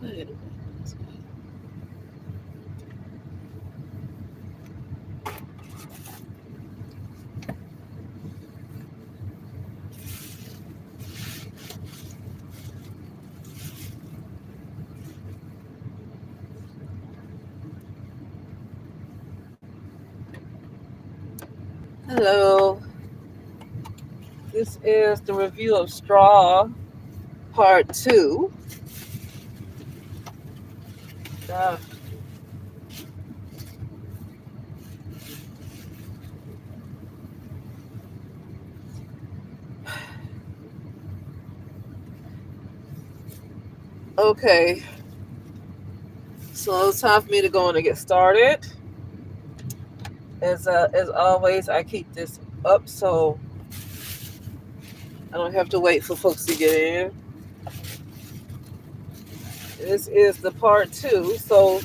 Wait a minute. Hello. This is the review of Straw Part 2. Uh, okay, so it's time for me to go on and get started. As always, I keep this up so I don't have to wait for folks to get in. This is the part 2. So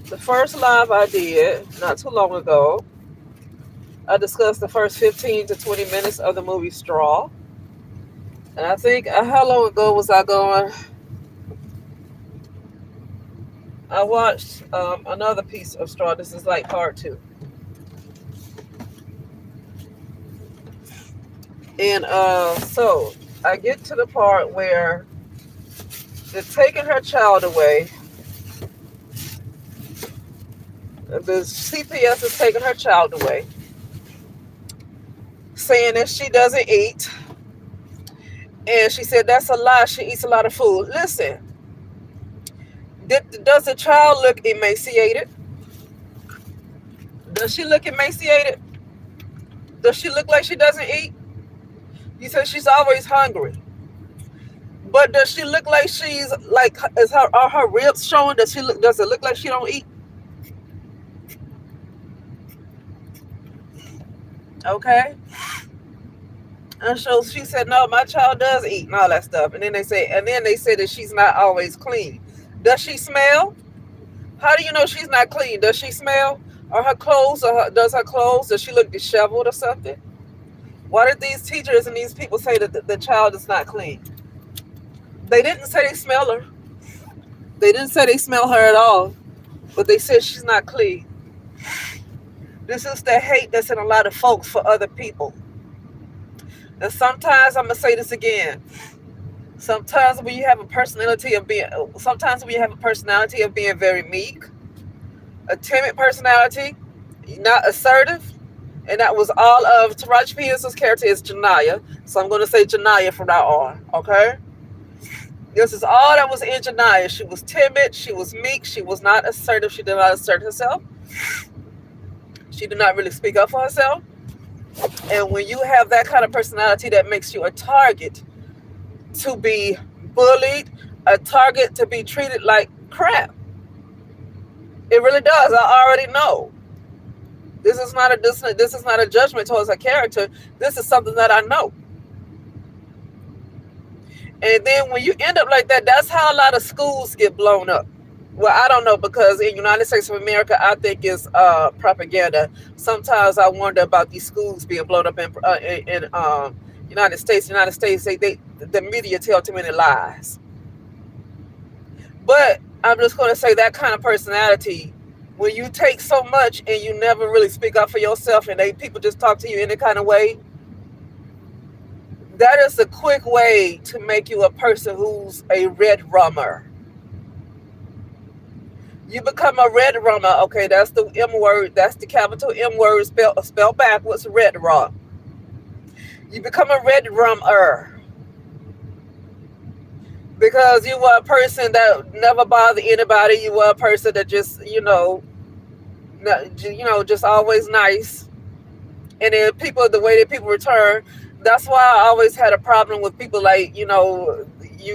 the first live I did not too long ago, I discussed the first 15 to 20 minutes of the movie Straw. And I think, how long ago was I going? I watched another piece of Straw. This is like part 2. And so I get to the part where they're taking her child away. The CPS is taking her child away, saying that she doesn't eat. And she said that's a lie. She eats a lot of food. Listen, does the child look emaciated? Does she look emaciated? Does she look like she doesn't eat? You said she's always hungry. But does she look like she's like, are her ribs showing? Does it look like she don't eat? Okay. And so she said, no, my child does eat and all that stuff. And then they say that she's not always clean. Does she smell? How do you know she's not clean? Does she smell? Or her clothes, does she look disheveled or something? Why did these teachers and these people say that the child is not clean? They didn't say they smell her. They didn't say they smell her at all. But they said she's not clean. This is the hate that's in a lot of folks for other people. And sometimes, I'm going to say this again. Sometimes when you have a personality of being very meek, a timid personality, not assertive, and that was all of Taraji P. Henson's character is Janiyah. So I'm going to say Janiyah from now on, okay? This is all that was in Janiyah. She was timid, she was meek, she was not assertive, she did not assert herself. She did not really speak up for herself. And when you have that kind of personality, that makes you a target to be bullied, a target to be treated like crap. It really does. I already know. This is not a judgment towards her character. This is something that I know. And then when you end up like that, that's how a lot of schools get blown up. Well, I don't know, because in United States of America, I think it's propaganda. Sometimes I wonder about these schools being blown up in United States. The media tell too many lies. But I'm just going to say that kind of personality, when you take so much and you never really speak up for yourself, and people just talk to you any kind of way, that is a quick way to make you a person who's a red rummer. You become a red rummer. Okay, that's the M word. That's the capital M word spelled backwards, red rum. You become a red rummer because you were a person that never bothered anybody. You were a person that just, just always nice. And then the way that people return, that's why I always had a problem with people like, you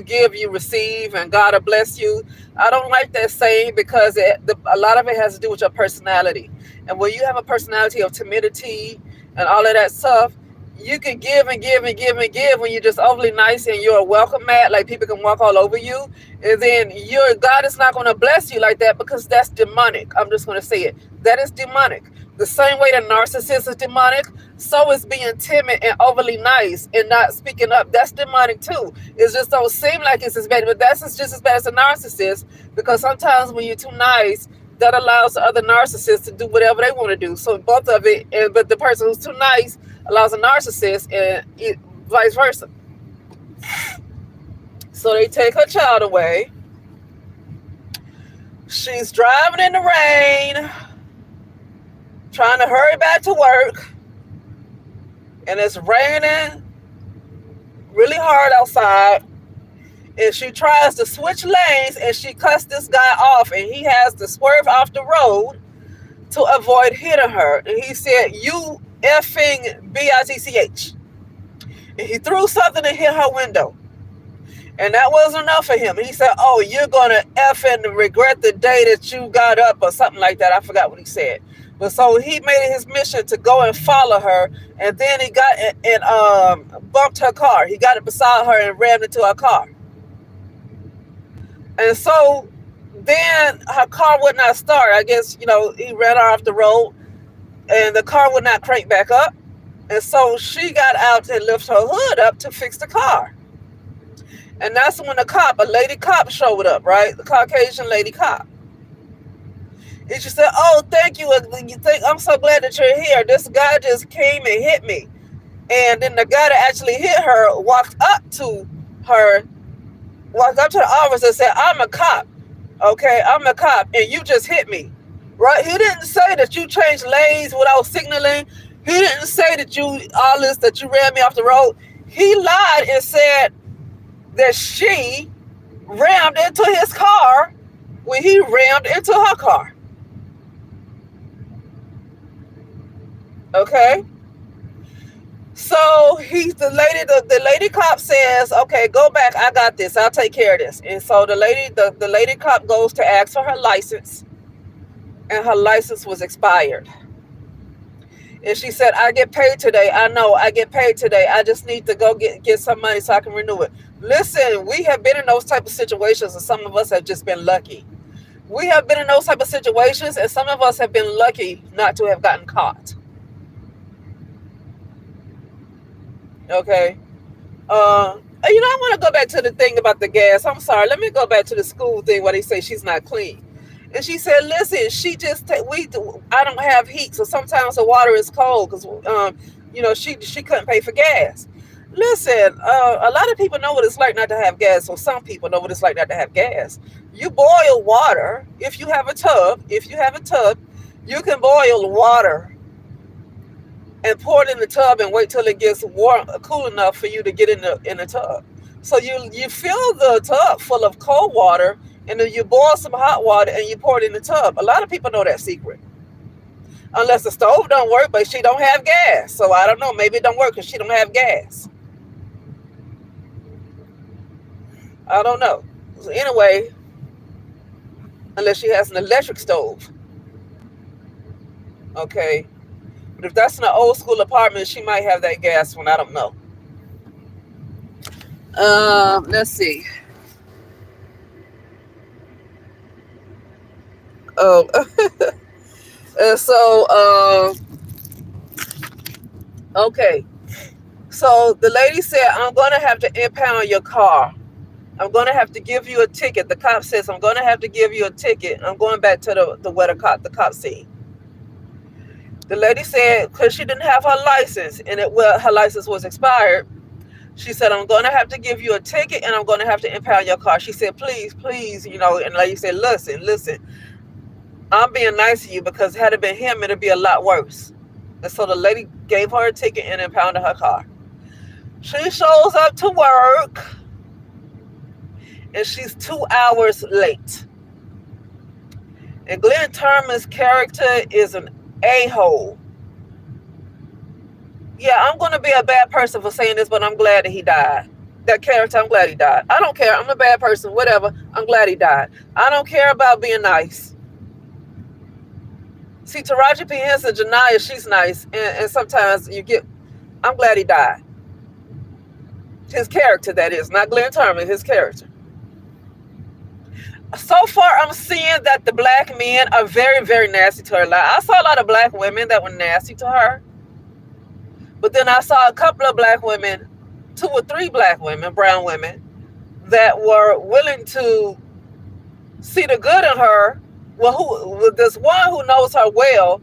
give, you receive, and God will bless you. I don't like that saying, because a lot of it has to do with your personality. And when you have a personality of timidity and all of that stuff, you can give and give and give and give when you're just overly nice and you're a welcome mat, like people can walk all over you. And then God is not going to bless you like that, because that's demonic. I'm just going to say it. That is demonic. The same way that narcissist is demonic, so is being timid and overly nice and not speaking up. That's demonic too. It just don't seem like it's as bad, but that's just as bad as a narcissist, because sometimes when you're too nice, that allows the other narcissist to do whatever they want to do. So both of it, and but the person who's too nice allows a narcissist, and vice versa. So they take her child away. She's driving in the rain, trying to hurry back to work, and it's raining really hard outside. And she tries to switch lanes, and she cuts this guy off, and he has to swerve off the road to avoid hitting her. And he said, "You effing bitch." And he threw something and hit her window. And that wasn't enough for him. He said, "Oh, you're going to effing regret the day that you got up," or something like that. I forgot what he said. But so he made it his mission to go and follow her. And then he got and bumped her car. He got it beside her and rammed into her car. And so then her car would not start. I guess, he ran her off the road and the car would not crank back up. And so she got out and lifted her hood up to fix the car. And that's when a lady cop showed up, right? The Caucasian lady cop. And she said, "Oh, thank you. I'm so glad that you're here. This guy just came and hit me." And then the guy that actually hit her walked up to the officer and said, "I'm a cop. Okay, I'm a cop, and you just hit me." Right? He didn't say that you changed lanes without signaling. He didn't say that you ran me off the road. He lied and said that she rammed into his car when he rammed into her car. Okay? So the lady cop says, "Okay, go back. I got this. I'll take care of this." And so the lady cop goes to ask for her license, and her license was expired. And she said, "I get paid today. I know I get paid today. I just need to go get some money so I can renew it." Listen, we have been in those type of situations, and some of us have just been lucky. We have been in those type of situations, and some of us have been lucky not to have gotten caught. Okay. I want to go back to the thing about the gas. I'm sorry. Let me go back to the school thing where they say she's not clean. And she said, "Listen, I don't have heat, so sometimes the water is cold because she couldn't pay for gas." Listen, a lot of people know what it's like not to have gas, or some people know what it's like not to have gas. You boil water if you have a tub. You can boil water and pour it in the tub and wait till it gets warm, cool enough for you to get in the tub. So you fill the tub full of cold water, and then you boil some hot water and you pour it in the tub. A lot of people know that secret. Unless the stove don't work, but she don't have gas. So I don't know, maybe it don't work because she don't have gas. I don't know. So anyway, unless she has an electric stove. Okay. But if that's in an old school apartment, she might have that gas one. I don't know. Let's see. Oh, so okay. So the lady said, "I'm going to have to impound your car. I'm going to have to give you a ticket." The cop says, "I'm going to have to give you a ticket." I'm going back to the cop scene. The lady said, because she didn't have her license, and her license was expired, she said, "I'm going to have to give you a ticket, and I'm going to have to impound your car." She said, "Please, please," and the lady said, listen, I'm being nice to you, because had it been him, it'd be a lot worse." And so the lady gave her a ticket and impounded her car. She shows up to work, and she's 2 hours late. And Glenn Turman's character is an a-hole. Yeah, I'm going to be a bad person for saying this, but I'm glad that he died. That character, I'm glad he died. I don't care. I'm a bad person, whatever. I'm glad he died. I don't care about being nice. See, Taraji P. Henson, Janiyah, she's nice. And sometimes I'm glad he died. His character, that is. Not Glenn Turman, his character. So far, I'm seeing that the black men are very, very nasty to her. Like, I saw a lot of black women that were nasty to her, but then I saw a couple of black women, 2 or 3 black women, brown women, that were willing to see the good in her. Well, this one who knows her well,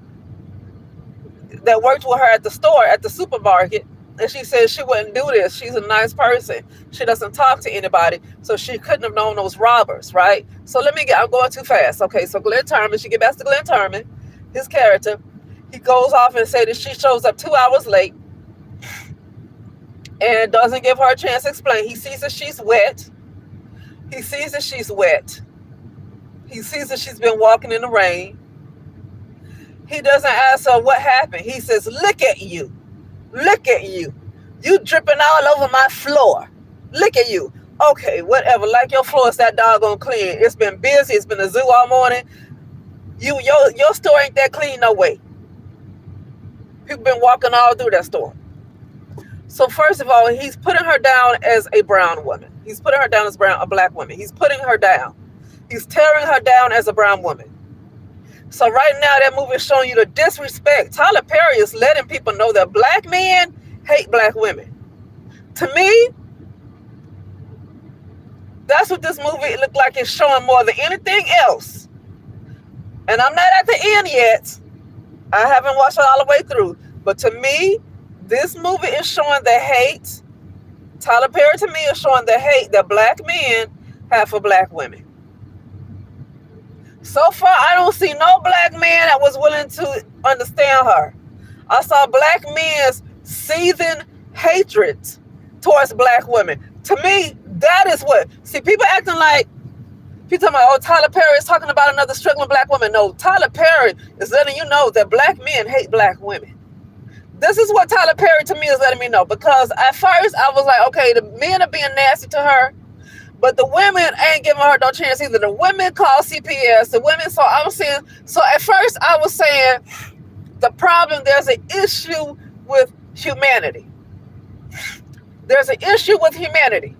that worked with her at the store, at the supermarket, and she said she wouldn't do this. She's a nice person. She doesn't talk to anybody, so she couldn't have known those robbers, right? So I'm going too fast. Okay, so Glenn Turman, she get back to Glenn Turman, his character. He goes off and say that she shows up 2 hours late and doesn't give her a chance to explain. He sees that she's wet. He sees that she's wet. He sees that she's been walking in the rain. He doesn't ask her what happened. He says, look at you. Look at you. You dripping all over my floor. Look at you. Okay, whatever. Like your floor is that doggone clean. It's been busy. It's been a zoo all morning. Your store ain't that clean, no way. People been walking all through that store. So first of all, he's putting her down as a brown woman. He's putting her down as a black woman. He's putting her down. He's tearing her down as a brown woman. So right now, that movie is showing you the disrespect. Tyler Perry is letting people know that black men hate black women. To me, that's what this movie looked like. It's showing more than anything else. And I'm not at the end yet. I haven't watched it all the way through. But to me, this movie is showing the hate. Tyler Perry, to me, is showing the hate that black men have for black women. So far, I don't see no black man that was willing to understand her. I saw black men's seething hatred towards black women. To me, that is what. See, people acting like, people talking about, oh, Tyler Perry is talking about another struggling black woman. No, Tyler Perry is letting you know that black men hate black women. This is what Tyler Perry, to me, is letting me know. Because at first, I was like, okay, the men are being nasty to her. But the women ain't giving her no chance either. The women call CPS. The women, so I was saying, so at first I was saying the problem, there's an issue with humanity. There's an issue with humanity.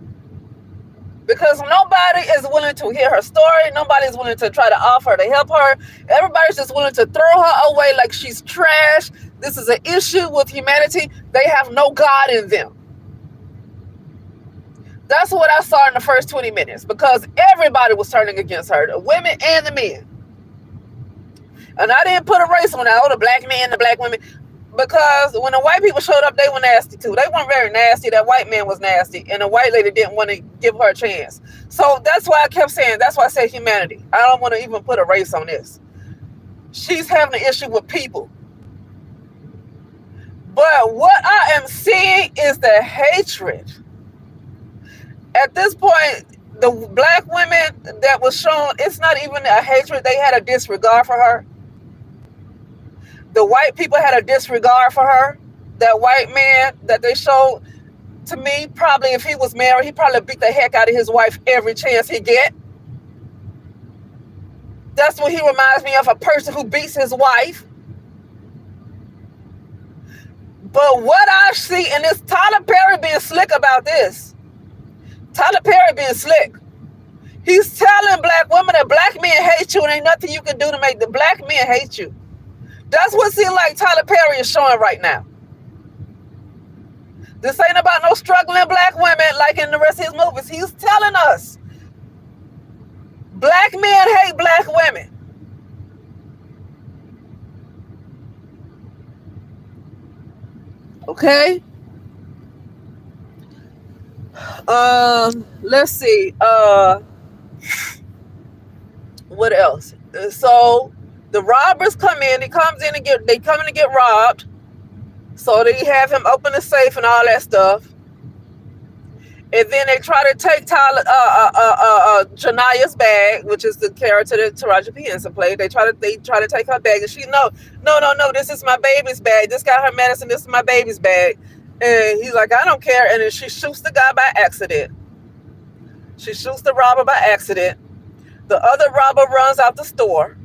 Because nobody is willing to hear her story. Nobody is willing to try to offer to help her. Everybody's just willing to throw her away like she's trash. This is an issue with humanity. They have no God in them. That's what I saw in the first 20 minutes because everybody was turning against her, the women and the men. And I didn't put a race on that, oh, the black men, the black women, because when the white people showed up, they were nasty too. They weren't very nasty. That white man was nasty, and the white lady didn't want to give her a chance. So that's why I kept saying, that's why I say humanity. I don't want to even put a race on this. She's having an issue with people. But what I am seeing is the hatred. At this point, the black women that was shown, it's not even a hatred. They had a disregard for her. The white people had a disregard for her. That white man that they showed, to me, probably if he was married, he probably beat the heck out of his wife every chance he get. That's what he reminds me of, a person who beats his wife. But what I see, and it's Tyler Perry being slick about this. Tyler Perry being slick. He's telling black women that black men hate you and ain't nothing you can do to make the black men hate you. That's what it seems like Tyler Perry is showing right now. This ain't about no struggling black women like in the rest of his movies. He's telling us black men hate black women. Okay. Let's see. What else? So the robbers come in. They come in to get robbed. So they have him open the safe and all that stuff. And then they try to take Janaya's bag, which is the character that Taraji P. Henson played. They try to take her bag, and she no. This is my baby's bag. This got her medicine. This is my baby's bag. And he's like, I don't care. And then she shoots the guy by accident. She shoots the robber by accident. The other robber runs out the store.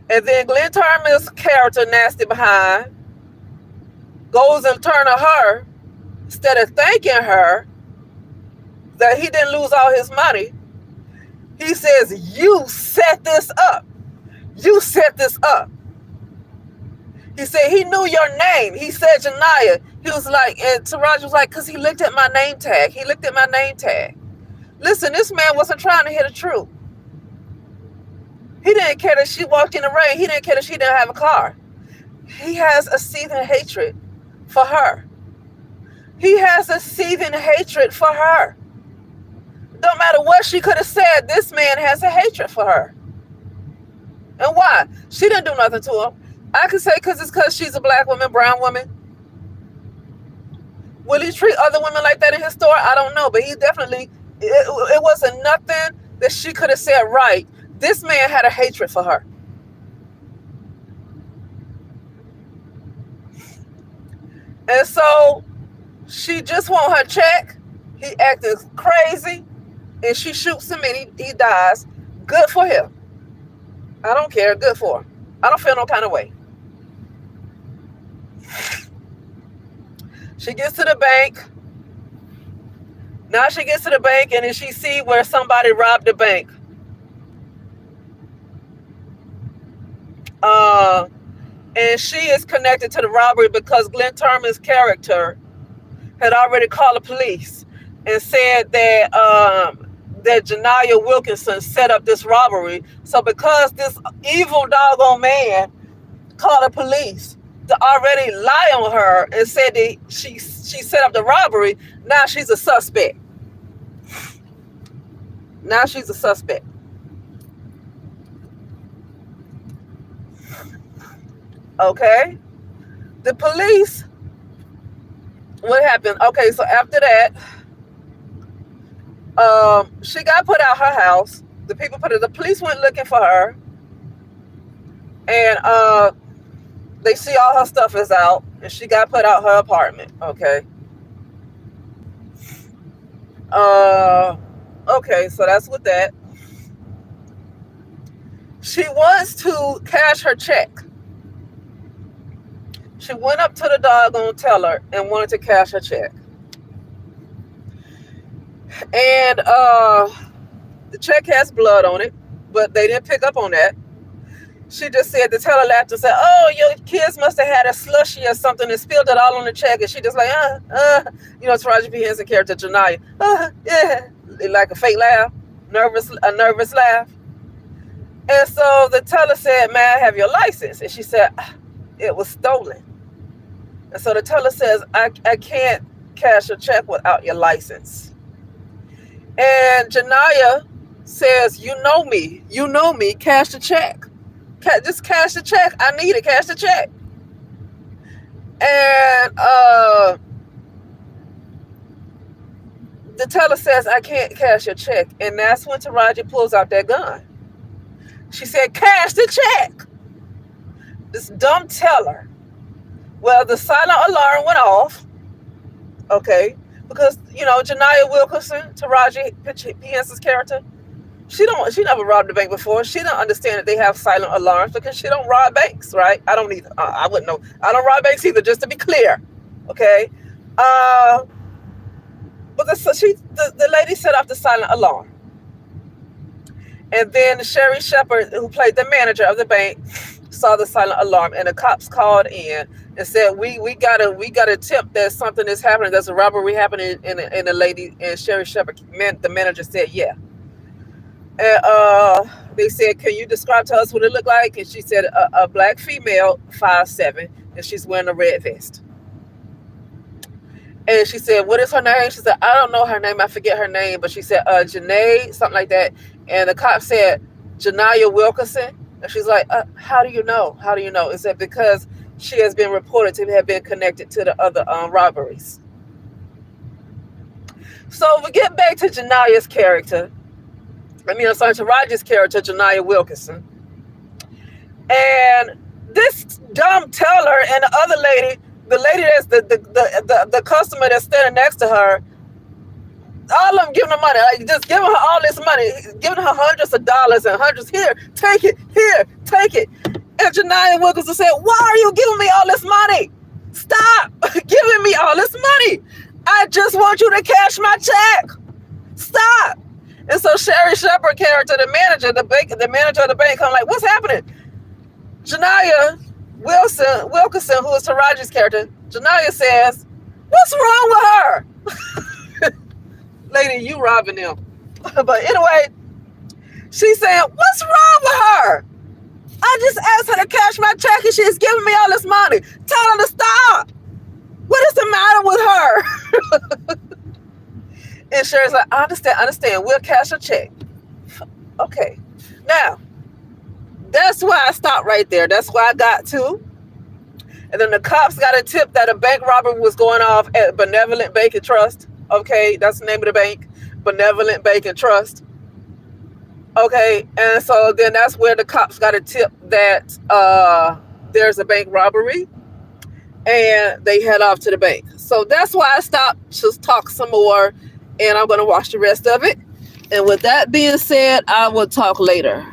And then Glenn Turman's character, Nasty Behind, goes and turns to her. Instead of thanking her that he didn't lose all his money, He says, you set this up. You set this up. He said he knew your name. He said Janiyah. He was like, and Taraji was like, because he looked at my name tag. He looked at my name tag. Listen, this man wasn't trying to hear the truth. He didn't care that she walked in the rain. He didn't care that she didn't have a car. He has a seething hatred for her. He has a seething hatred for her. No matter what she could have said, this man has a hatred for her. And why? She didn't do nothing to him. I could say because she's a black woman, brown woman. Will he treat other women like that in his store? I don't know. But he definitely, it wasn't nothing that she could have said right. This man had a hatred for her. And so she just want her check. He acted crazy. And she shoots him and he dies. Good for him. I don't care. Good for him. I don't feel no kind of way. She gets to the bank. Now she gets to the bank and then she see where somebody robbed the bank. And she is connected to the robbery because Glenn Turman's character had already called the police and said that that Janiyah Wilkinson set up this robbery. So because this evil doggone man called the police to already lie on her and said that she set up the robbery, now she's a suspect. Now she's a suspect. Okay. The police, what happened? Okay, so after that, she got put out her house. The police went looking for her. And they see all her stuff is out. And she got put out her apartment. Okay. Okay, so that's with that. She wants to cash her check. She went up to the doggone teller and wanted to cash her check. And the check has blood on it, but they didn't pick up on that. She just said, the teller laughed and said, oh, your kids must have had a slushie or something and spilled it all on the check. And she just like, Taraji P. Henson character, Janiyah. Yeah, like a fake laugh, a nervous laugh. And so the teller said, may I have your license? And she said, it was stolen. And so the teller says, I can't cash a check without your license. And Janiyah says, you know me, cash the check. Just cash the check. I need it, cash the check. And the teller says, I can't cash your check. And that's when Taraji pulls out that gun. She said, cash the check. This dumb teller. Well, the silent alarm went off. Okay. Because, Janiyah Wilkinson, Taraji P. Henson's character, she never robbed a bank before. She don't understand that they have silent alarms because she don't rob banks, right? I don't either. I wouldn't know. I don't rob banks either, just to be clear. Okay. But the lady set off the silent alarm. And then Sherry Shepard, who played the manager of the bank, saw the silent alarm, and the cops called in and said, we got a tip that something is happening. There's a robbery happening in a lady. And Sherry Shepard, the manager, said, yeah. And they said, can you describe to us what it looked like? And she said, a black female, 5'7", and she's wearing a red vest. And she said, what is her name? She said, I don't know her name. I forget her name. But she said, Janae, something like that. And the cop said, Janiyah Wilkinson. And she's like, how do you know? How do you know? Is that because she has been reported to have been connected to the other robberies? So we get back to Janiyah's character. Taraji's character, Janiyah Wilkinson. And this dumb teller and the other lady, the lady that's the customer that's standing next to her, all of them giving her money, like just giving her all this money, giving her hundreds of dollars and hundreds. Here, take it. And Janiyah Wilkinson said, why are you giving me all this money? Stop giving me all this money. I just want you to cash my check. Stop. And so Sherry Shepherd character, the manager of the bank, I'm like, what's happening? Janaya Wilkinson, who is Taraji's character, Janaya says, what's wrong with her? Lady, you robbing them. But anyway, she's saying, what's wrong with her? I just asked her to cash my check and she's giving me all this money. Tell her to stop. What is the matter with her? And Sherry's like, I understand. We'll cash a check. Okay. Now, that's why I stopped right there. That's why I got to. And then the cops got a tip that a bank robbery was going off at Benevolent Bank and Trust. Okay, that's the name of the bank. Benevolent Bank and Trust. Okay, and so then that's where the cops got a tip that there's a bank robbery, and they head off to the bank. So that's why I stopped to talk some more, and I'm going to watch the rest of it. And with that being said, I will talk later.